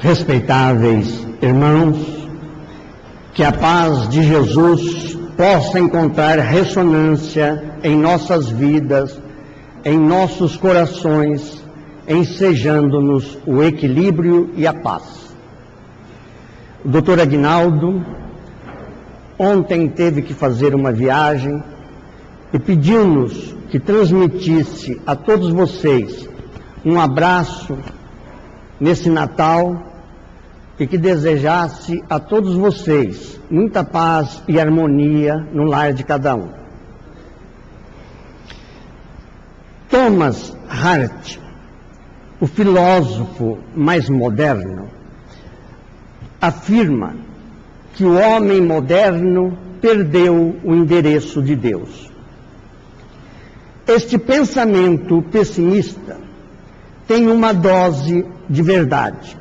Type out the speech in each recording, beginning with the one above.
Respeitáveis irmãos, que a paz de Jesus possa encontrar ressonância em nossas vidas, em nossos corações, ensejando-nos o equilíbrio e a paz. O Dr. Aguinaldo ontem teve que fazer uma viagem e pediu-nos que transmitisse a todos vocês um abraço nesse Natal e que desejasse a todos vocês muita paz e harmonia no lar de cada um. Thomas Hart, o filósofo mais moderno, afirma que o homem moderno perdeu o endereço de Deus. Este pensamento pessimista tem uma dose de verdade.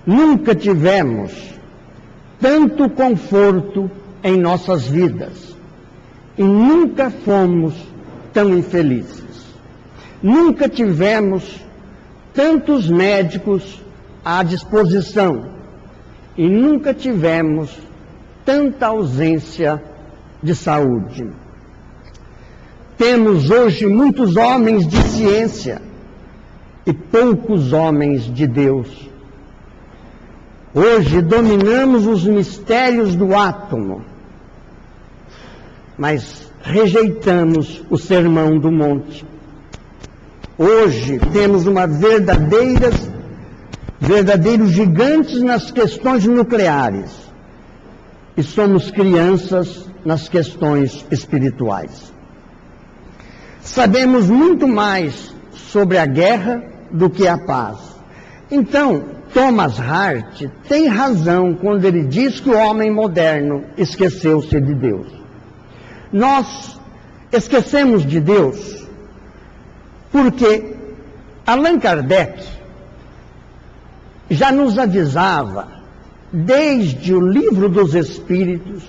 Nunca tivemos tanto conforto em nossas vidas e nunca fomos tão infelizes. Nunca tivemos tantos médicos à disposição e nunca tivemos tanta ausência de saúde. Temos hoje muitos homens de ciência e poucos homens de Deus. Hoje dominamos os mistérios do átomo, mas rejeitamos o sermão do monte. Hoje temos verdadeiros gigantes nas questões nucleares e somos crianças nas questões espirituais. Sabemos muito mais sobre a guerra do que a paz. Então, Thomas Hart tem razão quando ele diz que o homem moderno esqueceu-se de Deus. Nós esquecemos de Deus porque Allan Kardec já nos avisava, desde o Livro dos Espíritos,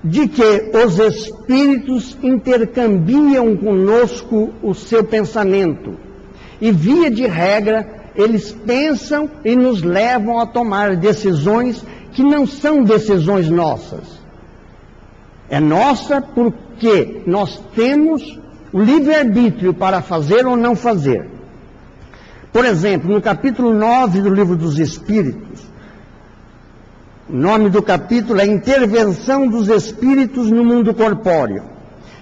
de que os espíritos intercambiam conosco o seu pensamento. E, via de regra, eles pensam e nos levam a tomar decisões que não são decisões nossas. É nossa porque nós temos o livre-arbítrio para fazer ou não fazer. Por exemplo, no capítulo 9 do Livro dos Espíritos, o nome do capítulo é Intervenção dos Espíritos no Mundo Corpóreo.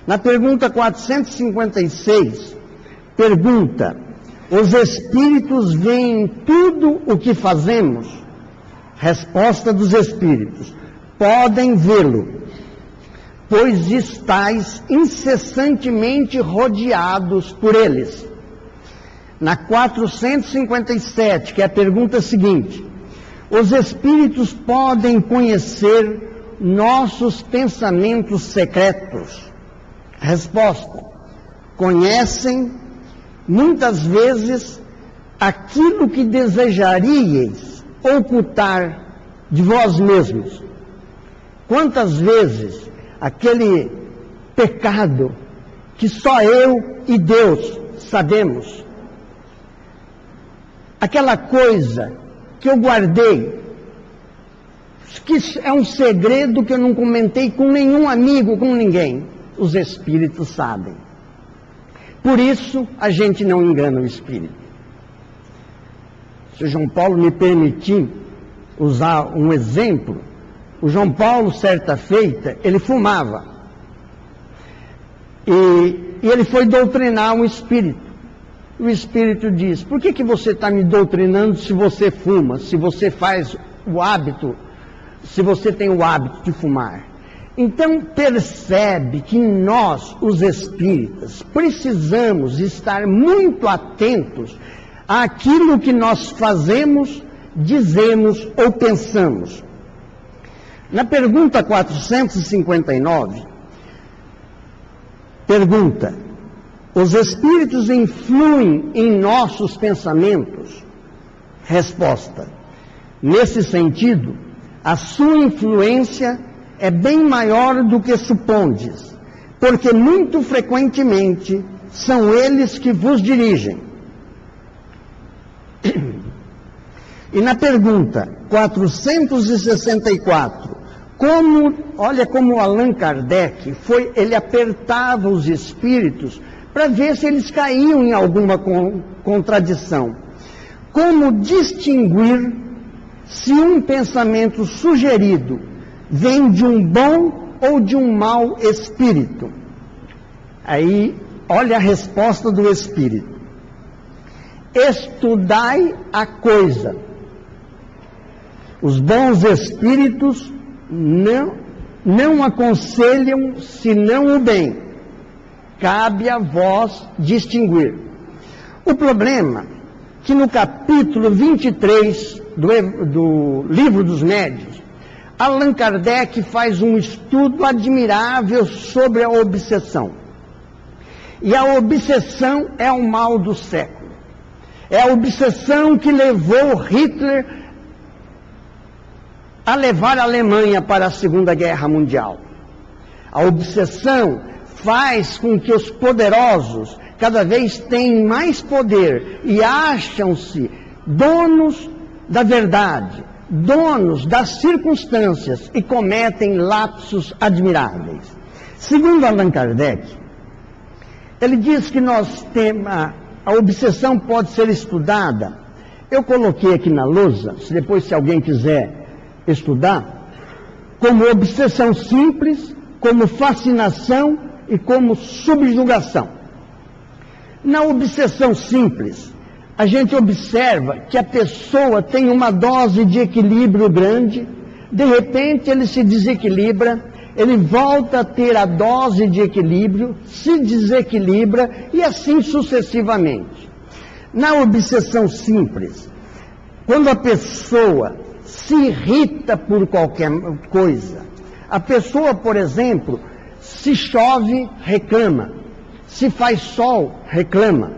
Na pergunta 456, pergunta: os espíritos veem tudo o que fazemos? Resposta dos espíritos: podem vê-lo, pois estáis incessantemente rodeados por eles. Na 457, que é a pergunta seguinte: os espíritos podem conhecer nossos pensamentos secretos? Resposta: conhecem muitas vezes aquilo que desejaríeis ocultar de vós mesmos. Quantas vezes aquele pecado que só eu e Deus sabemos, aquela coisa que eu guardei, que é um segredo que eu não comentei com nenhum amigo, com ninguém, os espíritos sabem. Por isso, a gente não engana o espírito. Se o João Paulo me permitir usar um exemplo, o João Paulo, certa feita, ele fumava. E ele foi doutrinar um espírito. O espírito diz: por que você está me doutrinando se você fuma, se você faz o hábito, se você tem o hábito de fumar? Então percebe que nós, os espíritas, precisamos estar muito atentos àquilo que nós fazemos, dizemos ou pensamos. Na pergunta 459, pergunta: os espíritos influem em nossos pensamentos? Resposta: nesse sentido, a sua influência é bem maior do que supondes, porque muito frequentemente são eles que vos dirigem. E na pergunta 464, olha como Allan Kardec ele apertava os espíritos para ver se eles caíam em alguma contradição. Como distinguir se um pensamento sugerido vem de um bom ou de um mau espírito? Aí, olha a resposta do espírito. Estudai a coisa. Os bons espíritos não aconselham senão o bem. Cabe a vós distinguir. O problema é que no capítulo 23 do Livro dos Médiuns, Allan Kardec faz um estudo admirável sobre a obsessão. E a obsessão é o mal do século. É a obsessão que levou Hitler a levar a Alemanha para a Segunda Guerra Mundial. A obsessão faz com que os poderosos cada vez tenham mais poder e acham-se donos da verdade, donos das circunstâncias e cometem lapsos admiráveis. Segundo Allan Kardec, ele diz que a obsessão pode ser estudada. Eu coloquei aqui na lousa, se alguém quiser estudar, como obsessão simples, como fascinação e como subjugação. Na obsessão simples, a gente observa que a pessoa tem uma dose de equilíbrio grande, de repente ele se desequilibra, ele volta a ter a dose de equilíbrio, se desequilibra e assim sucessivamente. Na obsessão simples, quando a pessoa se irrita por qualquer coisa, a pessoa, por exemplo, se chove, reclama. Se faz sol, reclama.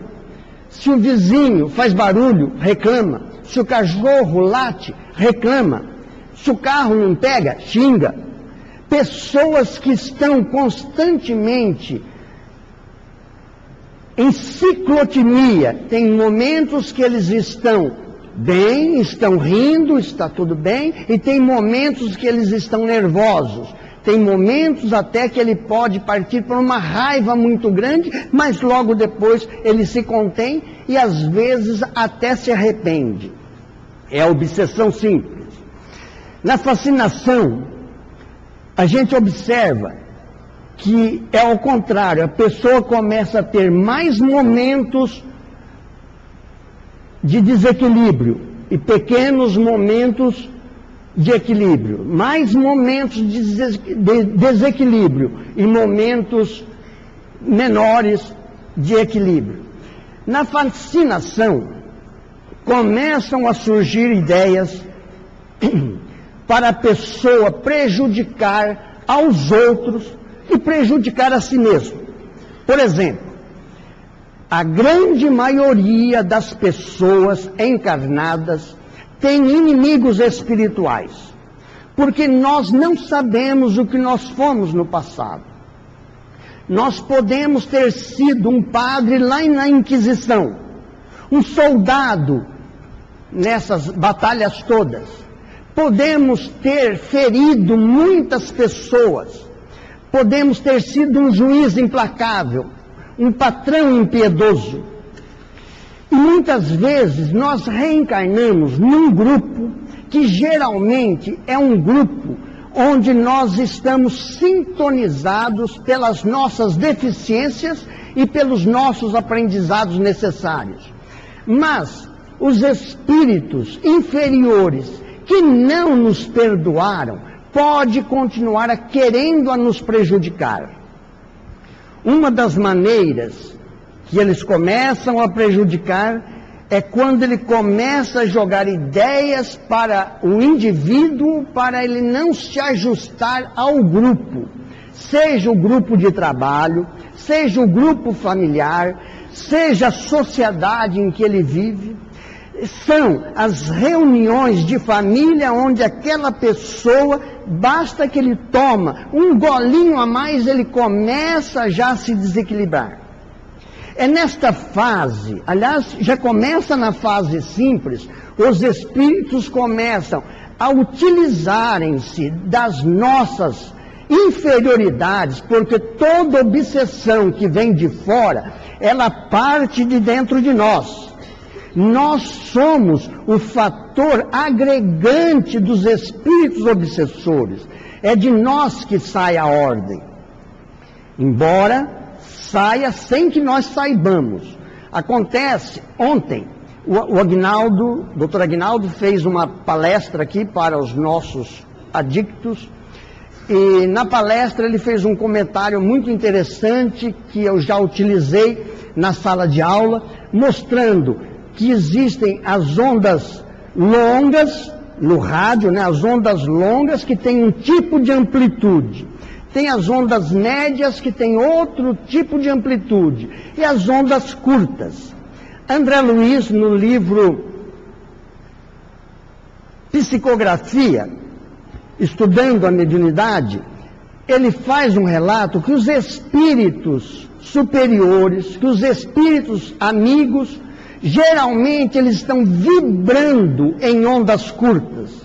Se o vizinho faz barulho, reclama. Se o cachorro late, reclama. Se o carro não pega, xinga. Pessoas que estão constantemente em ciclotimia, tem momentos que eles estão bem, estão rindo, está tudo bem, e tem momentos que eles estão nervosos. Tem momentos até que ele pode partir por uma raiva muito grande, mas logo depois ele se contém e às vezes até se arrepende. É a obsessão simples. Na fascinação, a gente observa que é ao contrário, a pessoa começa a ter mais momentos de desequilíbrio e pequenos momentos de equilíbrio, mais momentos de desequilíbrio e momentos menores de equilíbrio. Na fascinação, começam a surgir ideias para a pessoa prejudicar aos outros e prejudicar a si mesmo. Por exemplo, a grande maioria das pessoas encarnadas tem inimigos espirituais, porque nós não sabemos o que nós fomos no passado. Nós podemos ter sido um padre lá na Inquisição, um soldado nessas batalhas todas. Podemos ter ferido muitas pessoas, podemos ter sido um juiz implacável, um patrão impiedoso. E muitas vezes nós reencarnamos num grupo que geralmente é um grupo onde nós estamos sintonizados pelas nossas deficiências e pelos nossos aprendizados necessários. Mas os espíritos inferiores que não nos perdoaram podem continuar querendo a nos prejudicar. Uma das maneiras que eles começam a prejudicar é quando ele começa a jogar ideias para o indivíduo, para ele não se ajustar ao grupo, seja o grupo de trabalho, seja o grupo familiar, seja a sociedade em que ele vive. São as reuniões de família onde aquela pessoa, basta que ele toma um golinho a mais, ele começa já a se desequilibrar. É nesta fase, aliás, já começa na fase simples, os espíritos começam a utilizarem-se das nossas inferioridades, porque toda obsessão que vem de fora, ela parte de dentro de nós. Nós somos o fator agregante dos espíritos obsessores. É de nós que sai a ordem. Embora saia sem que nós saibamos. Acontece, ontem, o Aguinaldo, Dr. Aguinaldo fez uma palestra aqui para os nossos adictos, e na palestra ele fez um comentário muito interessante que eu já utilizei na sala de aula, mostrando que existem as ondas longas no rádio, né, as ondas longas que têm um tipo de amplitude. Tem as ondas médias que têm outro tipo de amplitude. E as ondas curtas. André Luiz, no livro Psicografia, estudando a mediunidade, ele faz um relato que os espíritos superiores, que os espíritos amigos, geralmente eles estão vibrando em ondas curtas.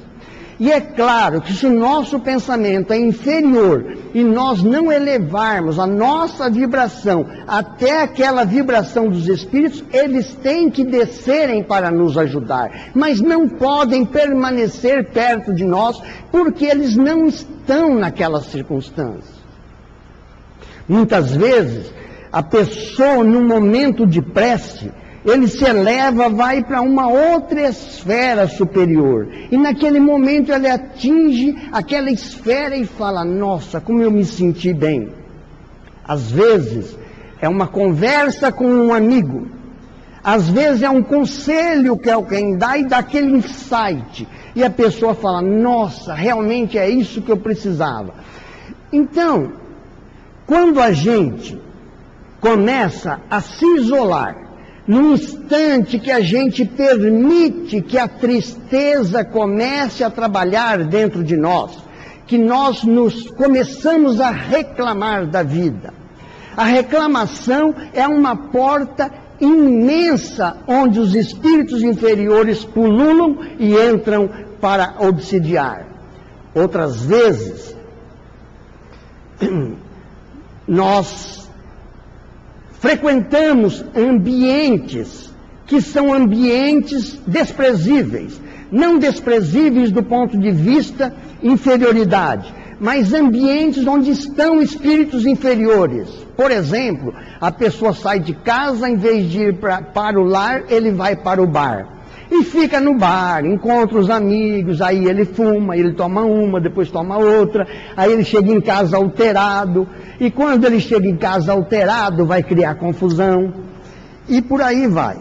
E é claro que se o nosso pensamento é inferior e nós não elevarmos a nossa vibração até aquela vibração dos espíritos, eles têm que descerem para nos ajudar, mas não podem permanecer perto de nós porque eles não estão naquelas circunstâncias. Muitas vezes, a pessoa, num momento de prece, ele se eleva, vai para uma outra esfera superior. E naquele momento ele atinge aquela esfera e fala, nossa, como eu me senti bem. Às vezes é uma conversa com um amigo. Às vezes é um conselho que alguém dá e dá aquele insight. E a pessoa fala, nossa, realmente é isso que eu precisava. Então, quando a gente começa a se isolar, no instante que a gente permite que a tristeza comece a trabalhar dentro de nós, que nós começamos a reclamar da vida. A reclamação é uma porta imensa onde os espíritos inferiores pululam e entram para obsidiar. Outras vezes, nós frequentamos ambientes que são ambientes desprezíveis, não desprezíveis do ponto de vista inferioridade, mas ambientes onde estão espíritos inferiores. Por exemplo, a pessoa sai de casa, em vez de ir para o lar, ele vai para o bar. E fica no bar, encontra os amigos, aí ele fuma, ele toma uma, depois toma outra, aí ele chega em casa alterado, e quando ele chega em casa alterado, vai criar confusão, e por aí vai.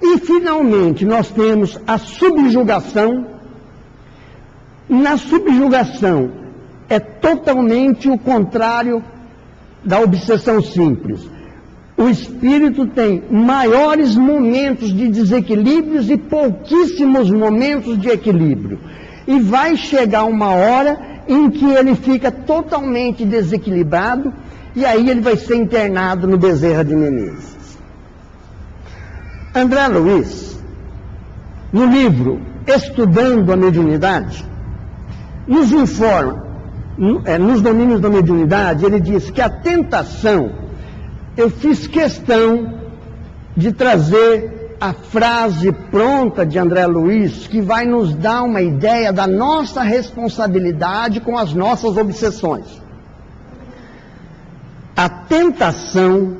E finalmente nós temos a subjugação. Na subjugação é totalmente o contrário da obsessão simples. O espírito tem maiores momentos de desequilíbrios e pouquíssimos momentos de equilíbrio. E vai chegar uma hora em que ele fica totalmente desequilibrado e aí ele vai ser internado no Bezerra de Menezes. André Luiz, no livro Estudando a Mediunidade, nos informa, nos domínios da mediunidade, ele diz que a tentação, eu fiz questão de trazer a frase pronta de André Luiz, que vai nos dar uma ideia da nossa responsabilidade com as nossas obsessões. A tentação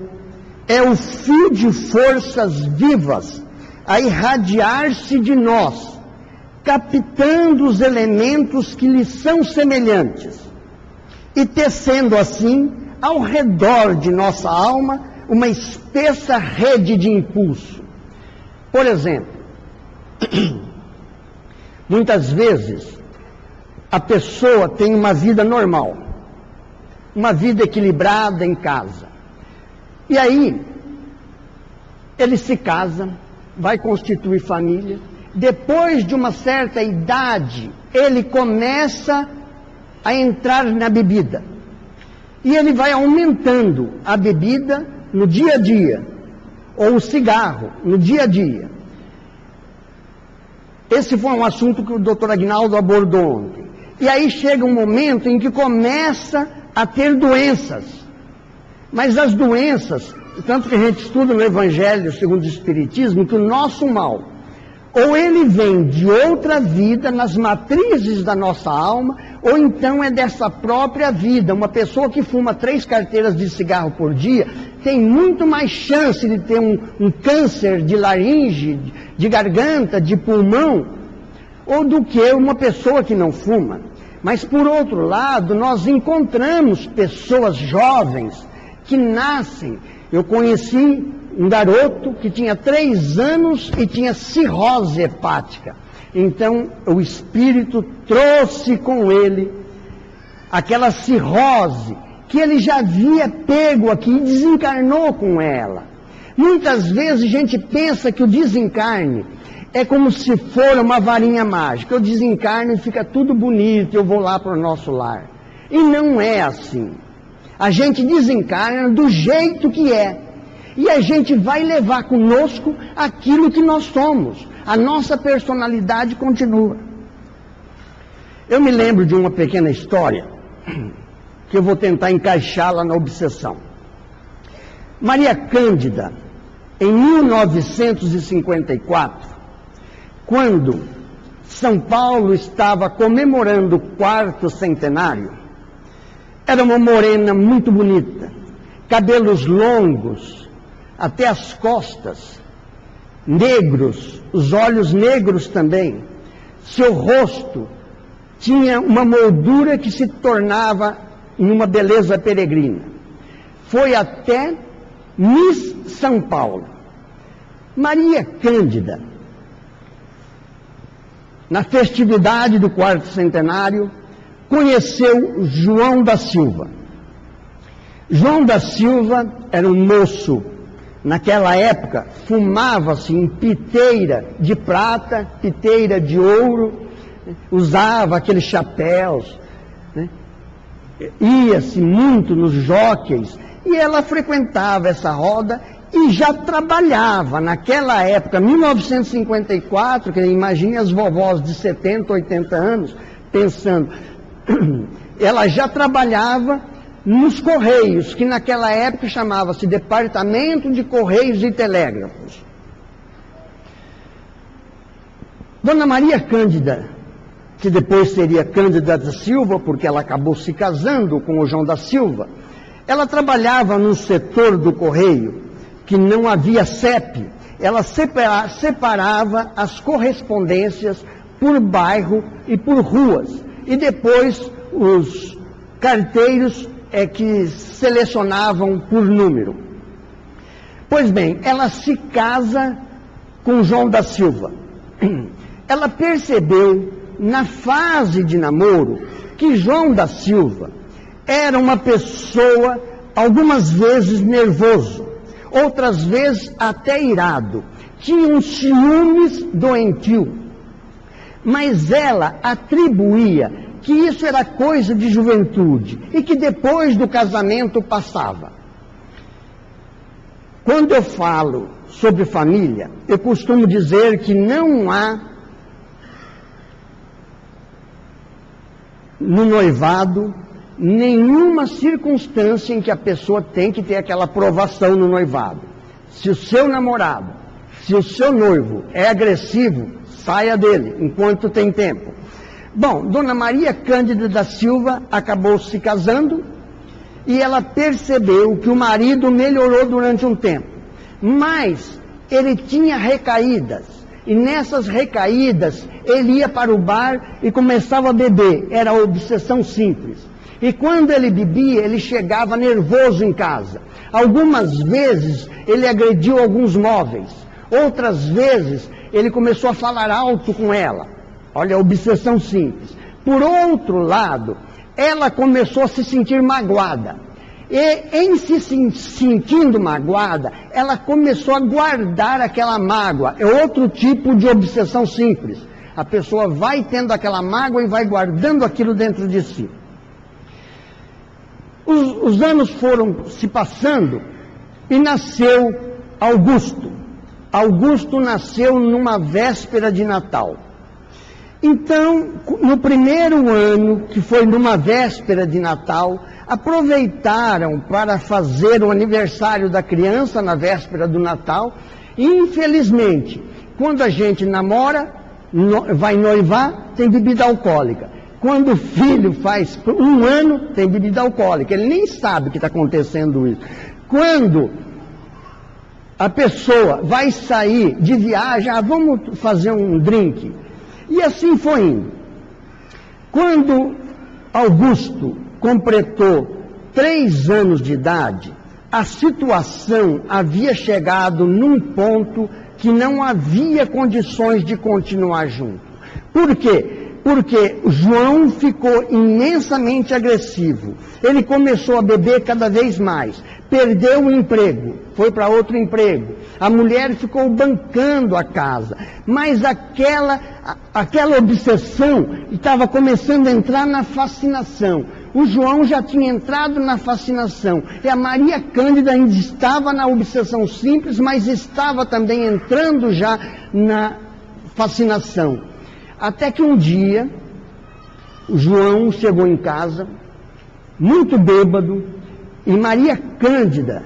é o fio de forças vivas a irradiar-se de nós, captando os elementos que lhe são semelhantes e tecendo assim ao redor de nossa alma uma espessa rede de impulso. Por exemplo, muitas vezes a pessoa tem uma vida normal, uma vida equilibrada em casa, e aí ele se casa, vai constituir família. Depois de uma certa idade, ele começa a entrar na bebida. E ele vai aumentando a bebida no dia a dia. ou o cigarro, no dia a dia. Esse foi um assunto que o doutor Aguinaldo abordou ontem. E aí chega um momento em que começa a ter doenças. Mas as doenças, tanto que a gente estuda no Evangelho segundo o Espiritismo, que o nosso mal, ou ele vem de outra vida, nas matrizes da nossa alma, ou então é dessa própria vida. Uma pessoa que fuma 3 carteiras de cigarro por dia, tem muito mais chance de ter um câncer de laringe, de garganta, de pulmão, ou do que uma pessoa que não fuma. Mas, por outro lado, nós encontramos pessoas jovens que nascem. Eu conheci um garoto que tinha 3 anos e tinha cirrose hepática. Então, o Espírito trouxe com ele aquela cirrose que ele já havia pego aqui e desencarnou com ela. Muitas vezes a gente pensa que o desencarne é como se for uma varinha mágica. Eu desencarno e fica tudo bonito, eu vou lá para o nosso lar. E não é assim. A gente desencarna do jeito que é. E a gente vai levar conosco aquilo que nós somos. A nossa personalidade continua. Eu me lembro de uma pequena história, que eu vou tentar encaixá-la na obsessão. Maria Cândida, em 1954, quando São Paulo estava comemorando o 4º centenário, era uma morena muito bonita, cabelos longos, até as costas, negros, os olhos negros também. Seu rosto tinha uma moldura que se tornava em uma beleza peregrina. Foi até Miss São Paulo. Maria Cândida, na festividade do 4º centenário, conheceu João da Silva. João da Silva era um moço. Naquela época, fumava-se em piteira de prata, piteira de ouro, usava aqueles chapéus, né? Ia-se muito nos jockeys, e ela frequentava essa roda e já trabalhava. Naquela época, 1954, que imagine as vovós de 70, 80 anos, pensando, ela já trabalhava nos Correios, que naquela época chamava-se Departamento de Correios e Telégrafos. Dona Maria Cândida, que depois seria Cândida da Silva, porque ela acabou se casando com o João da Silva, ela trabalhava no setor do Correio, que não havia CEP. Ela separava as correspondências por bairro e por ruas, e depois os carteiros é que selecionavam por número. Pois bem, ela se casa com João da Silva. Ela percebeu, na fase de namoro, que João da Silva era uma pessoa, algumas vezes nervoso, outras vezes até irado, tinha um ciúmes doentio, mas ela atribuía que isso era coisa de juventude e que depois do casamento passava. Quando eu falo sobre família, eu costumo dizer que não há no noivado nenhuma circunstância em que a pessoa tem que ter aquela aprovação no noivado. Se o seu namorado, se o seu noivo é agressivo, saia dele enquanto tem tempo. Bom, Dona Maria Cândida da Silva acabou se casando e ela percebeu que o marido melhorou durante um tempo, mas ele tinha recaídas, e nessas recaídas ele ia para o bar e começava a beber. Era a obsessão simples. E quando ele bebia, ele chegava nervoso em casa. Algumas vezes ele agrediu alguns móveis, outras vezes ele começou a falar alto com ela. Olha, a obsessão simples. Por outro lado, ela começou a se sentir magoada. E em se sentindo magoada, ela começou a guardar aquela mágoa. É outro tipo de obsessão simples. A pessoa vai tendo aquela mágoa e vai guardando aquilo dentro de si. Os anos foram se passando e nasceu Augusto. Augusto nasceu numa véspera de Natal. Então, no primeiro ano, que foi numa véspera de Natal, aproveitaram para fazer o aniversário da criança na véspera do Natal. E, infelizmente, quando a gente namora, vai noivar, tem bebida alcoólica. Quando o filho faz 1 ano, tem bebida alcoólica. Ele nem sabe que está acontecendo isso. Quando a pessoa vai sair de viagem, vamos fazer um drink. E assim foi indo. Quando Augusto completou 3 anos de idade, a situação havia chegado num ponto que não havia condições de continuar junto. Por quê? Porque João ficou imensamente agressivo. Ele começou a beber cada vez mais. Perdeu o emprego, foi para outro emprego. A mulher ficou bancando a casa. Mas aquela obsessão estava começando a entrar na fascinação. O João já tinha entrado na fascinação. E a Maria Cândida ainda estava na obsessão simples, mas estava também entrando já na fascinação. Até que um dia, o João chegou em casa, muito bêbado, e Maria Cândida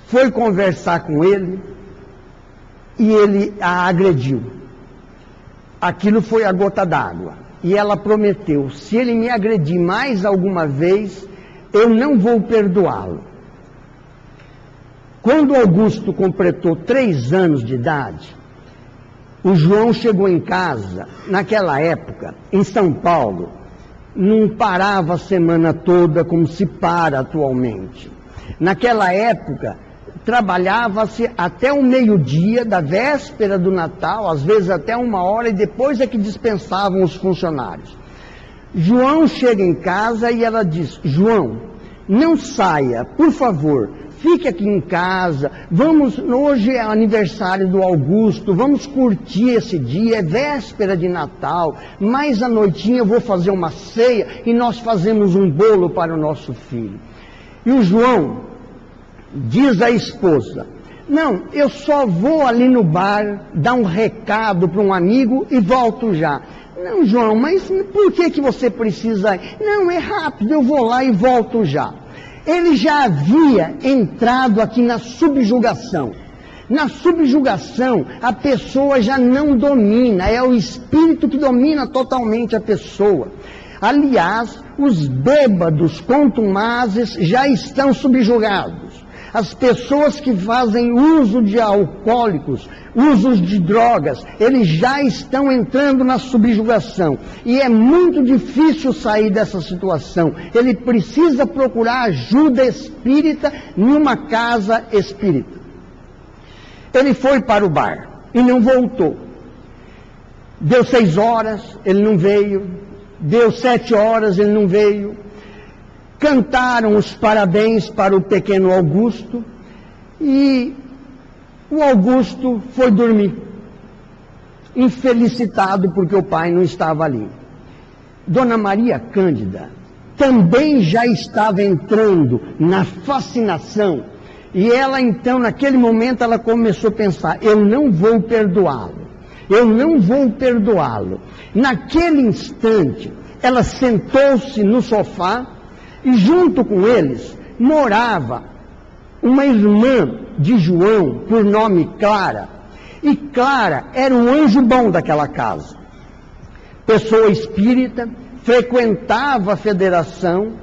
foi conversar com ele, e ele a agrediu. Aquilo foi a gota d'água. E ela prometeu, se ele me agredir mais alguma vez, eu não vou perdoá-lo. Quando Augusto completou 3 anos de idade, o João chegou em casa, naquela época, em São Paulo, não parava a semana toda como se para atualmente. Naquela época, trabalhava-se até o meio-dia da véspera do Natal, às vezes até 1h, e depois é que dispensavam os funcionários. João chega em casa e ela diz, João, não saia, por favor, fique aqui em casa, hoje é aniversário do Augusto, vamos curtir esse dia, é véspera de Natal, mais à noitinha eu vou fazer uma ceia e nós fazemos um bolo para o nosso filho. E o João diz à esposa, não, eu só vou ali no bar dar um recado para um amigo e volto já. Não, João, mas por que você precisa ir? Não, é rápido, eu vou lá e volto já. Ele já havia entrado aqui na subjugação. Na subjugação, a pessoa já não domina, é o espírito que domina totalmente a pessoa. Aliás, os bêbados contumazes já estão subjugados. As pessoas que fazem uso de alcoólicos, usos de drogas, eles já estão entrando na subjugação. E é muito difícil sair dessa situação. Ele precisa procurar ajuda espírita numa casa espírita. Ele foi para o bar e não voltou. Deu 6 horas, ele não veio. Deu 7 horas, ele não veio. Cantaram os parabéns para o pequeno Augusto e o Augusto foi dormir, infelicitado porque o pai não estava ali. Dona Maria Cândida também já estava entrando na fascinação e ela então, naquele momento, ela começou a pensar, eu não vou perdoá-lo, eu não vou perdoá-lo. Naquele instante, ela sentou-se no sofá e junto com eles morava uma irmã de João, por nome Clara. E Clara era um anjo bom daquela casa. Pessoa espírita, frequentava a federação.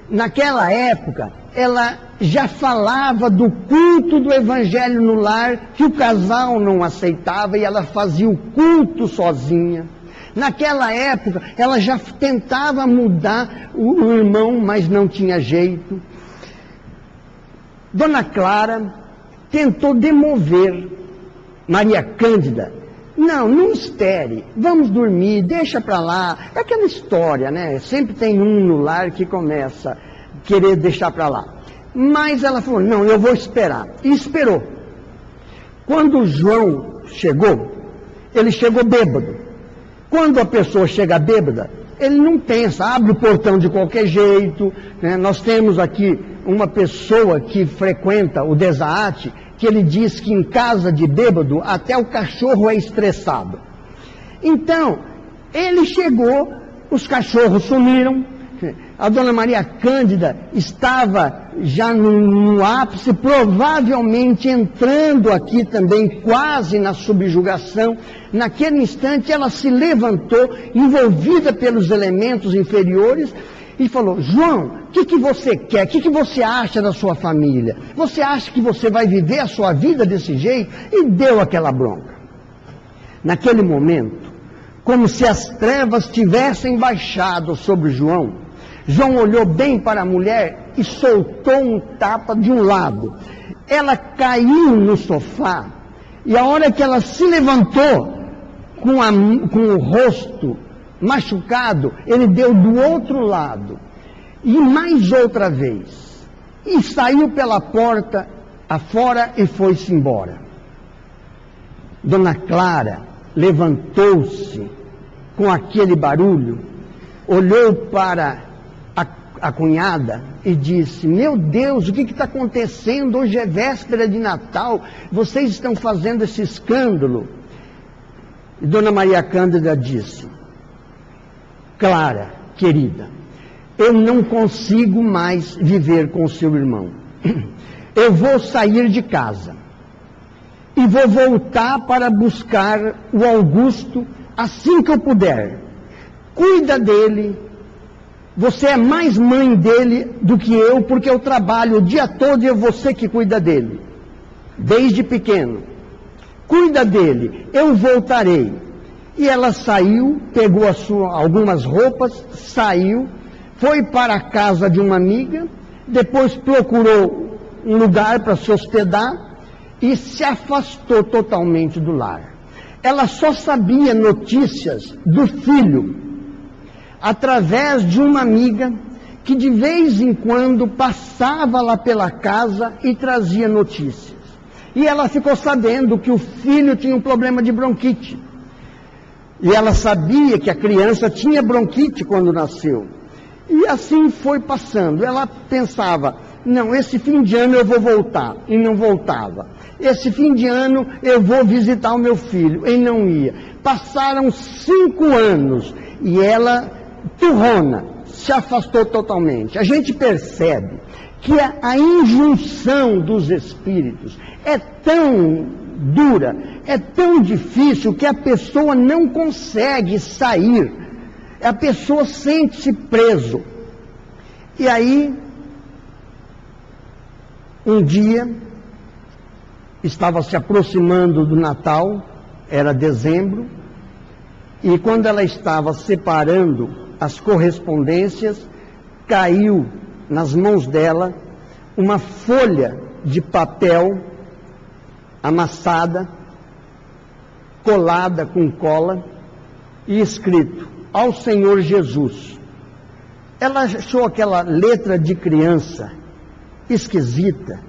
Naquela época, ela já falava do culto do evangelho no lar, que o casal não aceitava e ela fazia o culto sozinha. Naquela época, ela já tentava mudar o irmão, mas não tinha jeito. Dona Clara tentou demover Maria Cândida. Não espere, vamos dormir, deixa para lá. É aquela história, né? Sempre tem um no lar que começa a querer deixar para lá. Mas ela falou, não, eu vou esperar. E esperou. Quando o João chegou, ele chegou bêbado. Quando a pessoa chega bêbada, ele não pensa, abre o portão de qualquer jeito, né? Nós temos aqui uma pessoa que frequenta o Desaate, que ele diz que em casa de bêbado até o cachorro é estressado. Então, ele chegou, os cachorros sumiram, a dona Maria Cândida estava já no ápice, provavelmente entrando aqui também quase na subjugação. Naquele instante ela se levantou, envolvida pelos elementos inferiores, e falou: João, o que você quer? O que você acha da sua família? Você acha que você vai viver a sua vida desse jeito? E deu aquela bronca. Naquele momento, como se as trevas tivessem baixado sobre João, João olhou bem para a mulher e soltou um tapa de um lado. Ela caiu no sofá, e a hora que ela se levantou, com o rosto machucado, ele deu do outro lado, e mais outra vez, e saiu pela porta afora e foi-se embora. Dona Clara levantou-se com aquele barulho, olhou para a cunhada e disse: meu Deus, o que está acontecendo? Hoje é véspera de Natal, vocês estão fazendo esse escândalo. E Dona Maria Cândida disse: Clara, querida, eu não consigo mais viver com seu irmão. Eu vou sair de casa e vou voltar para buscar o Augusto assim que eu puder. Cuida dele. Você é mais mãe dele do que eu, porque eu trabalho o dia todo e é você que cuida dele, desde pequeno. Cuida dele, eu voltarei. E ela saiu, pegou algumas roupas, saiu, foi para a casa de uma amiga, depois procurou um lugar para se hospedar e se afastou totalmente do lar. Ela só sabia notícias do filho através de uma amiga que de vez em quando passava lá pela casa e trazia notícias. E ela ficou sabendo que o filho tinha um problema de bronquite. E ela sabia que a criança tinha bronquite quando nasceu. E assim foi passando. Ela pensava: não, esse fim de ano eu vou voltar. E não voltava. Esse fim de ano eu vou visitar o meu filho. E não ia. Passaram 5 anos e ela, turrona, se afastou totalmente. A gente percebe que a injunção dos espíritos é tão dura, é tão difícil, que a pessoa não consegue sair. A pessoa sente-se preso. E aí, um dia, estava se aproximando do Natal, era dezembro, e quando ela estava separando as correspondências, caiu nas mãos dela uma folha de papel amassada, colada com cola e escrito: ao Senhor Jesus. Ela achou aquela letra de criança esquisita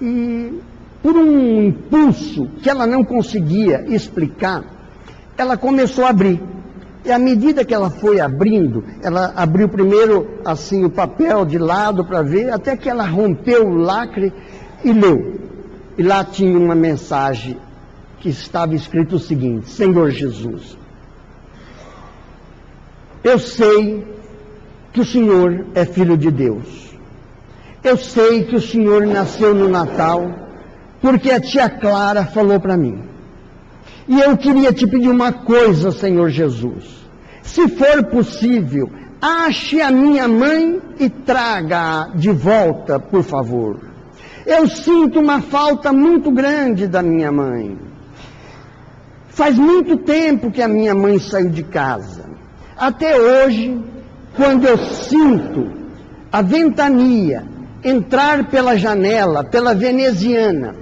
e, por um impulso que ela não conseguia explicar, ela começou a abrir. E à medida que ela foi abrindo, ela abriu primeiro assim o papel de lado para ver, até que ela rompeu o lacre e leu. E lá tinha uma mensagem que estava escrito o seguinte: Senhor Jesus, eu sei que o Senhor é Filho de Deus. Eu sei que o Senhor nasceu no Natal, porque a tia Clara falou para mim. E eu queria te pedir uma coisa, Senhor Jesus. Se for possível, ache a minha mãe e traga-a de volta, por favor. Eu sinto uma falta muito grande da minha mãe. Faz muito tempo que a minha mãe saiu de casa. Até hoje, quando eu sinto a ventania entrar pela janela, pela veneziana,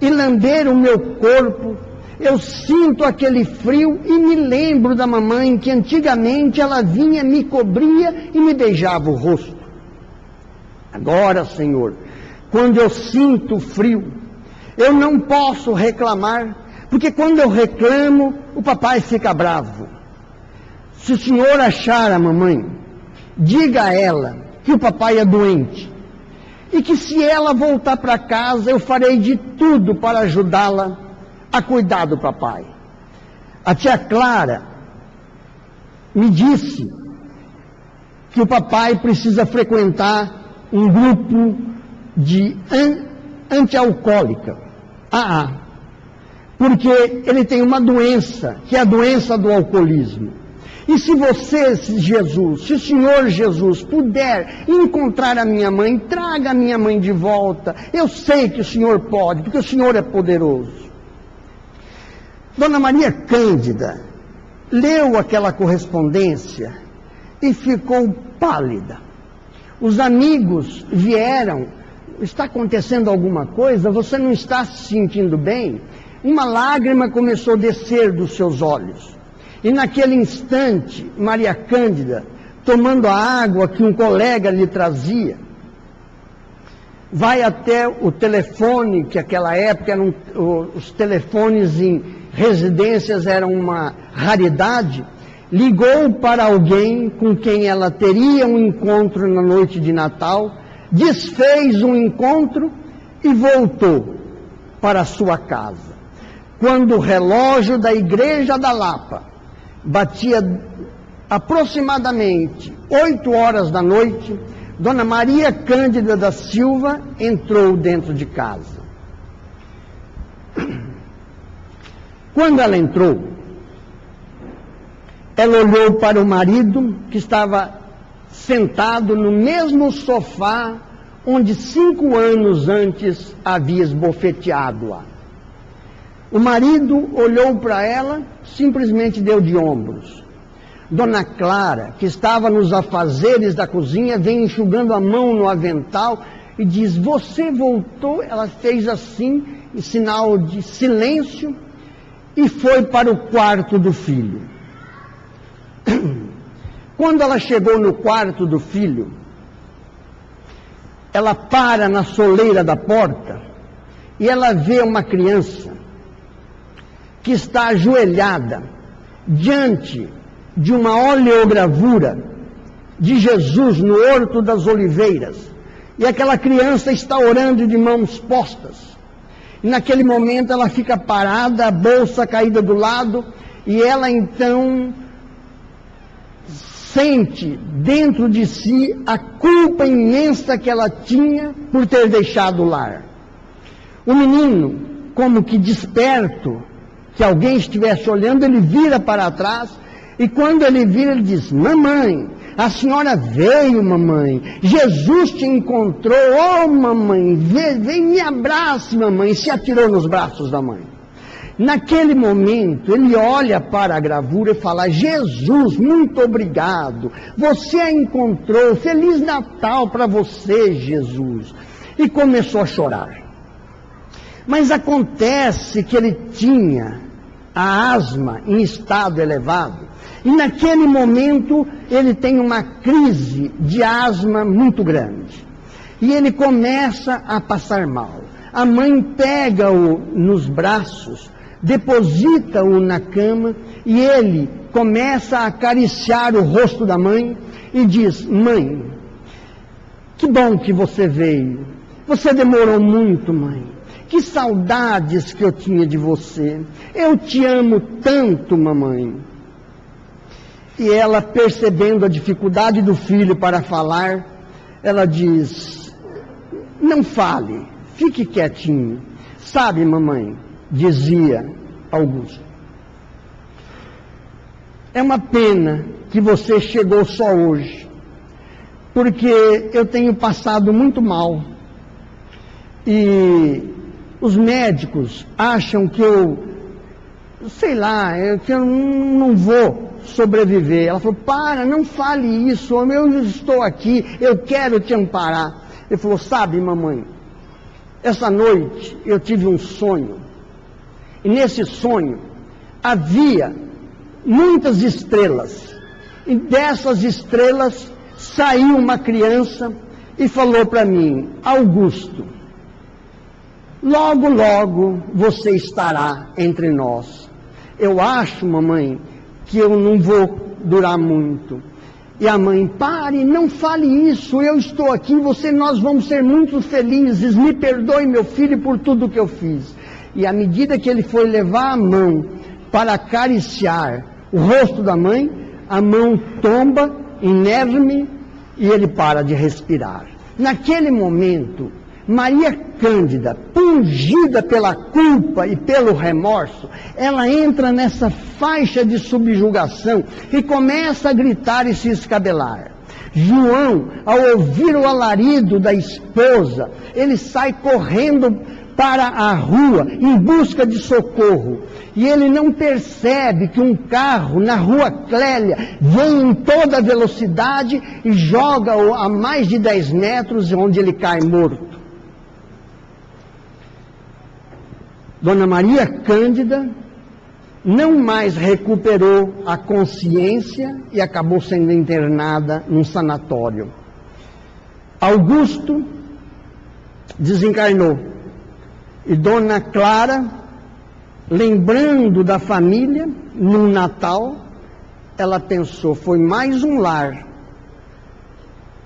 e lamber o meu corpo, eu sinto aquele frio e me lembro da mamãe, que antigamente ela vinha, me cobria e me beijava o rosto. Agora, Senhor, quando eu sinto frio, eu não posso reclamar, porque quando eu reclamo, o papai fica bravo. Se o Senhor achar a mamãe, diga a ela que o papai é doente, e que se ela voltar para casa, eu farei de tudo para ajudá-la a cuidar do papai. A tia Clara me disse que o papai precisa frequentar um grupo de antialcoólica, porque ele tem uma doença, que é a doença do alcoolismo. E se você, Jesus, se o Senhor Jesus puder encontrar a minha mãe, traga a minha mãe de volta. Eu sei que o Senhor pode, porque o Senhor é poderoso. Dona Maria Cândida leu aquela correspondência e ficou pálida. Os amigos vieram: está acontecendo alguma coisa? Você não está se sentindo bem? Uma lágrima começou a descer dos seus olhos. E naquele instante, Maria Cândida, tomando a água que um colega lhe trazia, vai até o telefone, que naquela época eram, os telefones em residências eram uma raridade, ligou para alguém com quem ela teria um encontro na noite de Natal, desfez um encontro e voltou para a sua casa. Quando o relógio da Igreja da Lapa batia aproximadamente 8 horas da noite, Dona Maria Cândida da Silva entrou dentro de casa. Quando ela entrou, ela olhou para o marido, que estava sentado no mesmo sofá onde 5 anos antes havia esbofeteado-a. O marido olhou para ela, simplesmente deu de ombros. Dona Clara, que estava nos afazeres da cozinha, vem enxugando a mão no avental e diz: você voltou? Ela fez assim, em sinal de silêncio, e foi para o quarto do filho. Quando ela chegou no quarto do filho, ela para na soleira da porta e ela vê uma criança que está ajoelhada diante de uma oleogravura de Jesus no Horto das Oliveiras. E aquela criança está orando de mãos postas. E naquele momento ela fica parada, a bolsa caída do lado, e ela então sente dentro de si a culpa imensa que ela tinha por ter deixado o lar. O menino, como que desperto, que alguém estivesse olhando, ele vira para trás, e quando ele vira, ele diz: mamãe, a senhora veio, mamãe, Jesus te encontrou, oh mamãe, vem me abrace, mamãe, e se atirou nos braços da mãe. Naquele momento, ele olha para a gravura e fala: Jesus, muito obrigado, você a encontrou, Feliz Natal para você, Jesus. E começou a chorar. Mas acontece que ele tinha a asma em estado elevado, e naquele momento ele tem uma crise de asma muito grande, e ele começa a passar mal. A mãe pega-o nos braços, deposita-o na cama, e ele começa a acariciar o rosto da mãe e diz: mãe, que bom que você veio, você demorou muito, mãe. Que saudades que eu tinha de você. Eu te amo tanto, mamãe. E ela, percebendo a dificuldade do filho para falar, ela diz: não fale, fique quietinho. Sabe, mamãe, dizia Augusto, é uma pena que você chegou só hoje, porque eu tenho passado muito mal. E os médicos acham que que eu não vou sobreviver. Ela falou: para, não fale isso, eu estou aqui, eu quero te amparar. Ele falou: sabe, mamãe, essa noite eu tive um sonho, e nesse sonho havia muitas estrelas, e dessas estrelas saiu uma criança e falou para mim: Augusto, logo, logo você estará entre nós. Eu acho, mamãe, que eu não vou durar muito. E a mãe: pare, não fale isso, eu estou aqui, nós vamos ser muito felizes, me perdoe, meu filho, por tudo que eu fiz. E à medida que ele foi levar a mão para acariciar o rosto da mãe, a mão tomba, inerme, e ele para de respirar. Naquele momento, Maria Cândida, pungida pela culpa e pelo remorso, ela entra nessa faixa de subjugação e começa a gritar e se escabelar. João, ao ouvir o alarido da esposa, ele sai correndo para a rua em busca de socorro. E ele não percebe que um carro na rua Clélia vem em toda velocidade e joga-o a mais de 10 metros, onde ele cai morto. Dona Maria Cândida não mais recuperou a consciência e acabou sendo internada num sanatório. Augusto desencarnou. E Dona Clara, lembrando da família, no Natal, ela pensou: foi mais um lar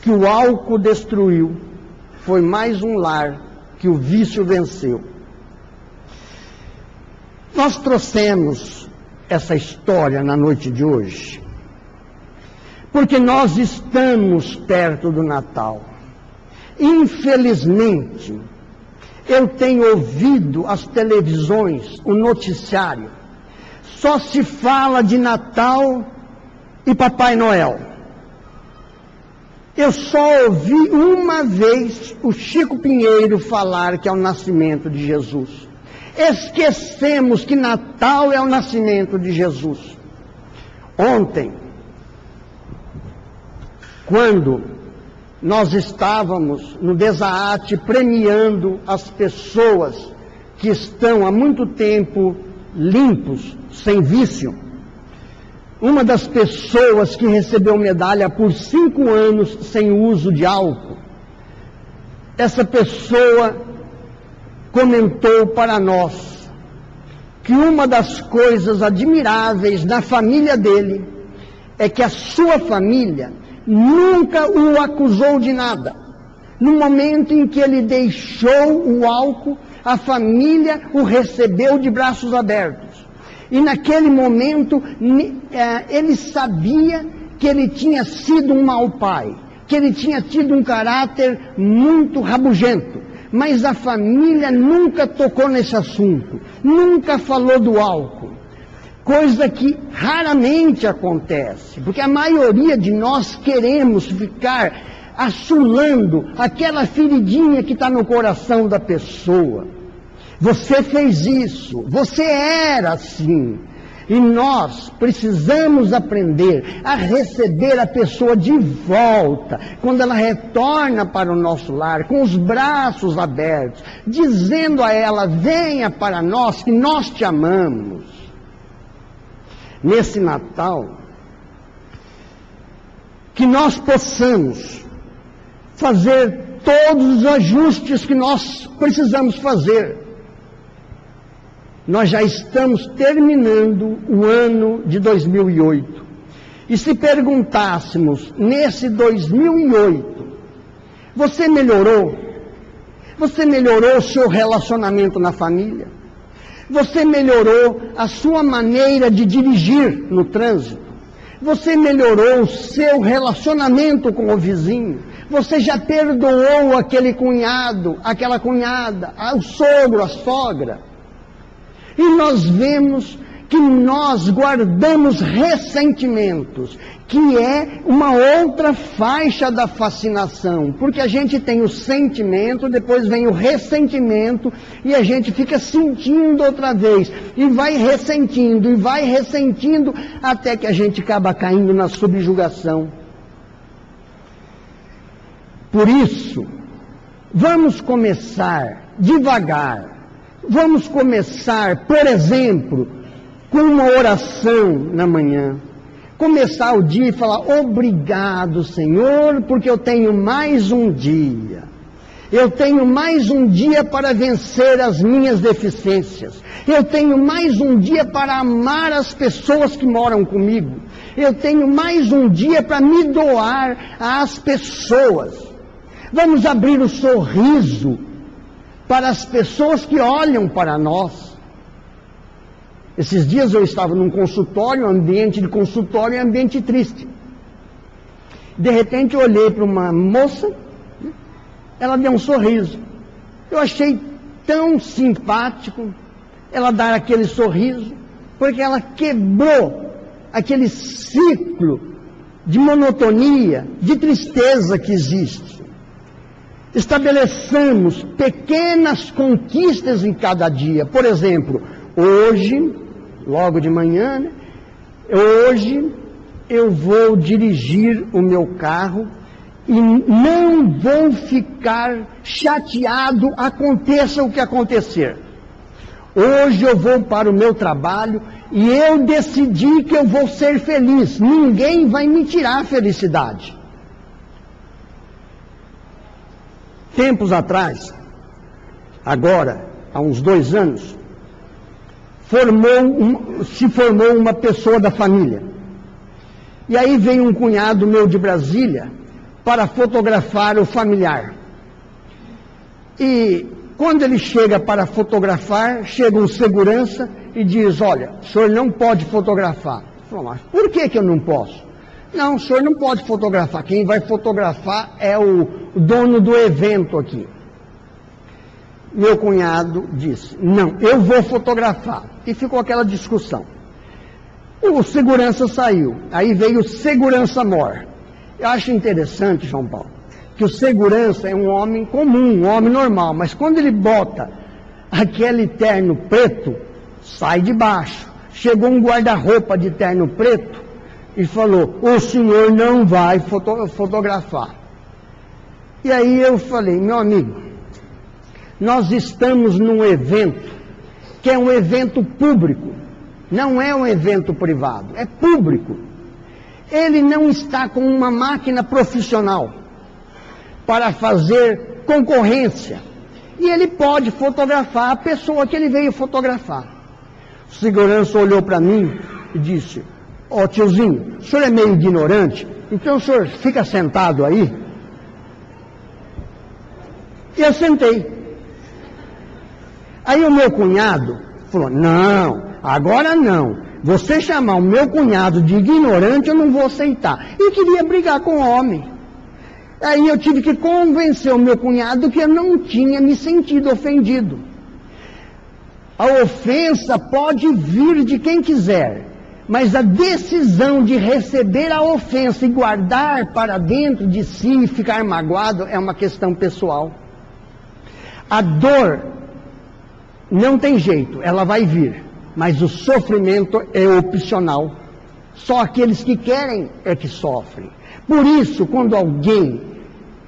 que o álcool destruiu, foi mais um lar que o vício venceu. Nós trouxemos essa história na noite de hoje, porque nós estamos perto do Natal. Infelizmente, eu tenho ouvido as televisões, o noticiário, só se fala de Natal e Papai Noel. Eu só ouvi uma vez o Chico Pinheiro falar que é o nascimento de Jesus. Esquecemos que Natal é o nascimento de Jesus. Ontem, quando nós estávamos no Desaate premiando as pessoas que estão há muito tempo limpos, sem vício, uma das pessoas que recebeu medalha por 5 anos sem uso de álcool, essa pessoa comentou para nós que uma das coisas admiráveis na família dele é que a sua família nunca o acusou de nada. No momento em que ele deixou o álcool, a família o recebeu de braços abertos. E naquele momento, ele sabia que ele tinha sido um mau pai, que ele tinha tido um caráter muito rabugento. Mas a família nunca tocou nesse assunto, nunca falou do álcool. Coisa que raramente acontece, porque a maioria de nós queremos ficar assolando aquela feridinha que está no coração da pessoa. Você fez isso, você era assim. E nós precisamos aprender a receber a pessoa de volta, quando ela retorna para o nosso lar, com os braços abertos, dizendo a ela: venha para nós, que nós te amamos. Nesse Natal, que nós possamos fazer todos os ajustes que nós precisamos fazer. Nós já estamos terminando o ano de 2008. E se perguntássemos, nesse 2008, você melhorou? Você melhorou o seu relacionamento na família? Você melhorou a sua maneira de dirigir no trânsito? Você melhorou o seu relacionamento com o vizinho? Você já perdoou aquele cunhado, aquela cunhada, o sogro, a sogra? E nós vemos que nós guardamos ressentimentos, que é uma outra faixa da fascinação, porque a gente tem o sentimento, depois vem o ressentimento, e a gente fica sentindo outra vez, e vai ressentindo, até que a gente acaba caindo na subjugação. Por isso, vamos começar devagar. Vamos começar, por exemplo, com uma oração na manhã. Começar o dia e falar: obrigado, Senhor, porque eu tenho mais um dia. Eu tenho mais um dia para vencer as minhas deficiências. Eu tenho mais um dia para amar as pessoas que moram comigo. eu tenho mais um dia para me doar às pessoas. Vamos abrir o sorriso para as pessoas que olham para nós. Esses dias eu estava num consultório, ambiente de consultório é ambiente triste. De repente eu olhei para uma moça, ela deu um sorriso. Eu achei tão simpático ela dar aquele sorriso, porque ela quebrou aquele ciclo de monotonia, de tristeza que existe. Estabeleçamos pequenas conquistas em cada dia. Por exemplo, hoje, logo de manhã, né? Hoje eu vou dirigir o meu carro e não vou ficar chateado, aconteça o que acontecer. Hoje eu vou para o meu trabalho e eu decidi que eu vou ser feliz. Ninguém vai me tirar a felicidade. Tempos atrás, agora, há uns 2 anos, se formou uma pessoa da família. E aí veio um cunhado meu de Brasília para fotografar o familiar. E quando ele chega para fotografar, chega um segurança e diz, olha, o senhor não pode fotografar. Eu falo, mas por que eu não posso? Não, o senhor não pode fotografar. Quem vai fotografar é o dono do evento aqui. Meu cunhado disse, não, eu vou fotografar. E ficou aquela discussão. O segurança saiu. Aí veio o segurança-mor. Eu acho interessante, João Paulo, que o segurança é um homem comum, um homem normal. Mas quando ele bota aquele terno preto, sai de baixo. Chegou um guarda-roupa de terno preto e falou, o senhor não vai fotografar. E aí eu falei, meu amigo, nós estamos num evento que é um evento público, não é um evento privado, é público. Ele não está com uma máquina profissional para fazer concorrência. E ele pode fotografar a pessoa que ele veio fotografar. O segurança olhou para mim e disse, ó tiozinho, o senhor é meio ignorante, então o senhor fica sentado aí. E eu sentei. Aí o meu cunhado falou, não, agora não. Você chamar o meu cunhado de ignorante, eu não vou aceitar. E queria brigar com o homem. Aí eu tive que convencer o meu cunhado que eu não tinha me sentido ofendido. A ofensa pode vir de quem quiser, mas a decisão de receber a ofensa e guardar para dentro de si e ficar magoado é uma questão pessoal. A dor não tem jeito, ela vai vir, mas o sofrimento é opcional. Só aqueles que querem é que sofrem. Por isso, quando alguém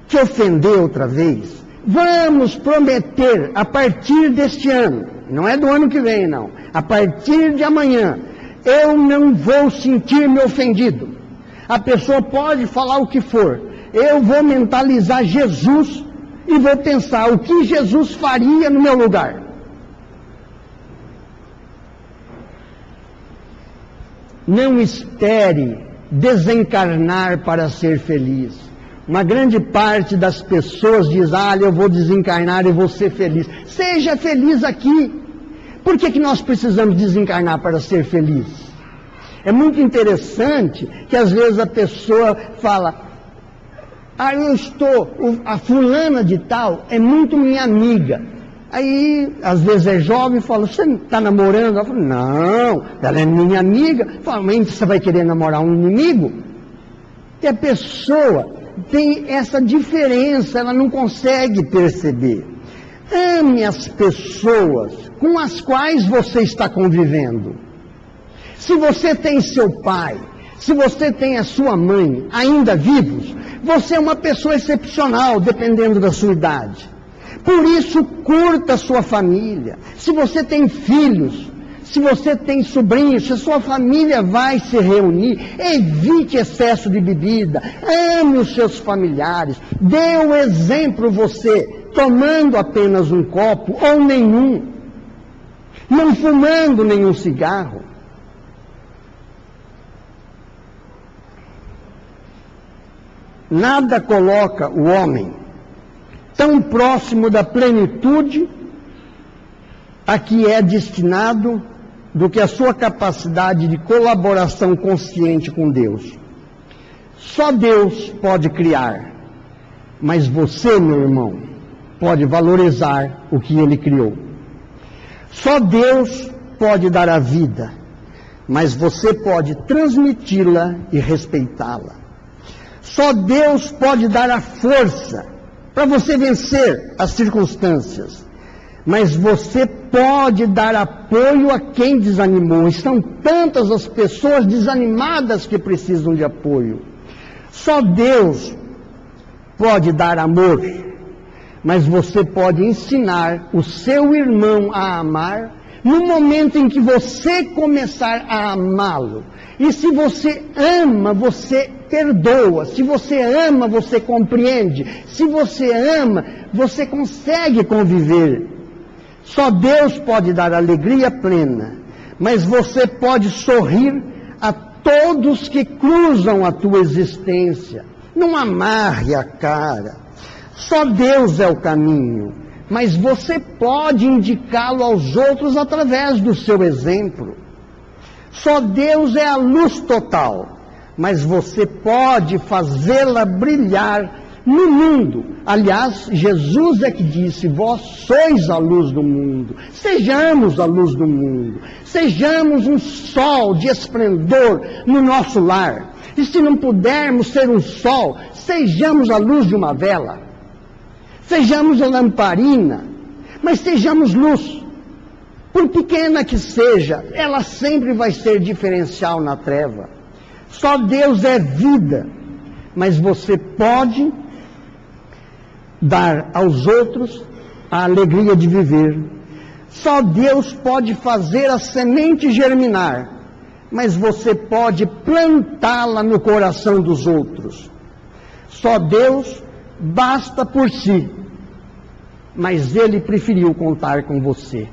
te ofender outra vez, vamos prometer a partir deste ano, não é do ano que vem não, a partir de amanhã, eu não vou sentir-me ofendido. A pessoa pode falar o que for, eu vou mentalizar Jesus e vou pensar o que Jesus faria no meu lugar. Não espere desencarnar para ser feliz. Uma grande parte das pessoas diz, eu vou desencarnar e vou ser feliz. Seja feliz aqui. Por que nós precisamos desencarnar para ser feliz? É muito interessante que às vezes a pessoa fala, a fulana de tal é muito minha amiga. Aí, às vezes é jovem e fala, você está namorando? Ela fala, não, ela é minha amiga. Fala, mas você vai querer namorar um inimigo? E a pessoa tem essa diferença, ela não consegue perceber. Ame as pessoas com as quais você está convivendo. Se você tem seu pai, se você tem a sua mãe ainda vivos, você é uma pessoa excepcional, dependendo da sua idade. Por isso, curta a sua família. Se você tem filhos, se você tem sobrinhos, se a sua família vai se reunir, evite excesso de bebida, ame os seus familiares, dê o exemplo você, tomando apenas um copo ou nenhum, não fumando nenhum cigarro. Nada coloca o homem tão próximo da plenitude a que é destinado do que a sua capacidade de colaboração consciente com Deus. Só Deus pode criar, mas você, meu irmão, pode valorizar o que Ele criou. Só Deus pode dar a vida, mas você pode transmiti-la e respeitá-la. Só Deus pode dar a força para você vencer as circunstâncias, mas você pode dar apoio a quem desanimou. Estão tantas as pessoas desanimadas que precisam de apoio. Só Deus pode dar amor, mas você pode ensinar o seu irmão a amar no momento em que você começar a amá-lo. E se você ama, você perdoa. Se você ama, você compreende. Se você ama, você consegue conviver. Só Deus pode dar alegria plena, mas você pode sorrir a todos que cruzam a tua existência. Não amarre a cara. Só Deus é o caminho, mas você pode indicá-lo aos outros através do seu exemplo. Só Deus é a luz total, mas você pode fazê-la brilhar no mundo. Aliás, Jesus é que disse: vós sois a luz do mundo. Sejamos a luz do mundo. Sejamos um sol de esplendor no nosso lar. E se não pudermos ser um sol, sejamos a luz de uma vela. Sejamos a lamparina, mas sejamos luz. Por pequena que seja, ela sempre vai ser diferencial na treva. Só Deus é vida, mas você pode dar aos outros a alegria de viver. Só Deus pode fazer a semente germinar, mas você pode plantá-la no coração dos outros. Só Deus basta por si, mas Ele preferiu contar com você.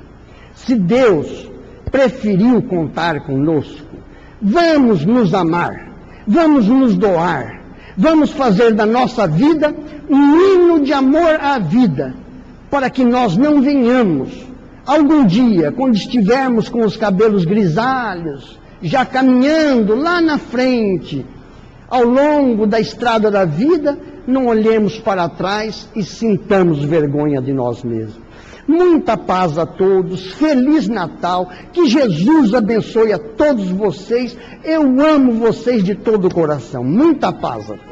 Se Deus preferiu contar conosco, vamos nos amar, vamos nos doar, vamos fazer da nossa vida um hino de amor à vida, para que nós não venhamos, algum dia, quando estivermos com os cabelos grisalhos, já caminhando lá na frente, ao longo da estrada da vida, não olhemos para trás e sintamos vergonha de nós mesmos. Muita paz a todos, Feliz Natal, que Jesus abençoe a todos vocês, eu amo vocês de todo o coração, muita paz a todos.